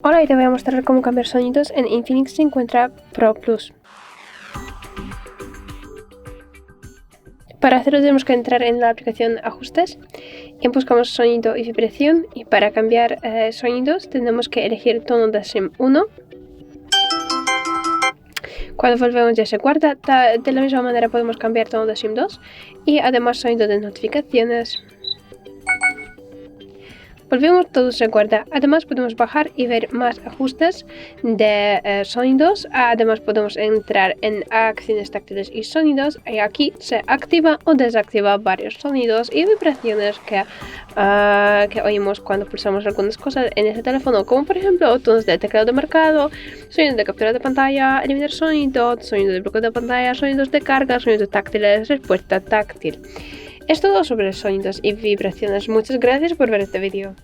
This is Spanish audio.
Hola, y te voy a mostrar cómo cambiar sonidos en INFINIX Encuentra Pro Plus. Para hacerlo tenemos que entrar en la aplicación Ajustes y buscamos sonido y vibración, y para cambiar sonidos tenemos que elegir tono de SIM 1. Cuando volvemos ya se guarda. De la misma manera podemos cambiar tono de SIM 2 y además sonido de notificaciones. Volvemos, todo se guarda. Además podemos bajar y ver más ajustes de sonidos. Además podemos entrar en acciones, táctiles y sonidos, y aquí se activa o desactiva varios sonidos y vibraciones que oímos cuando pulsamos algunas cosas en ese teléfono, como por ejemplo tonos de teclado de marcado, sonidos de captura de pantalla, eliminar sonido, sonido de bloqueo de pantalla, sonidos de carga, sonidos táctiles, respuesta táctil. Es todo sobre sonidos y vibraciones. Muchas gracias por ver este vídeo.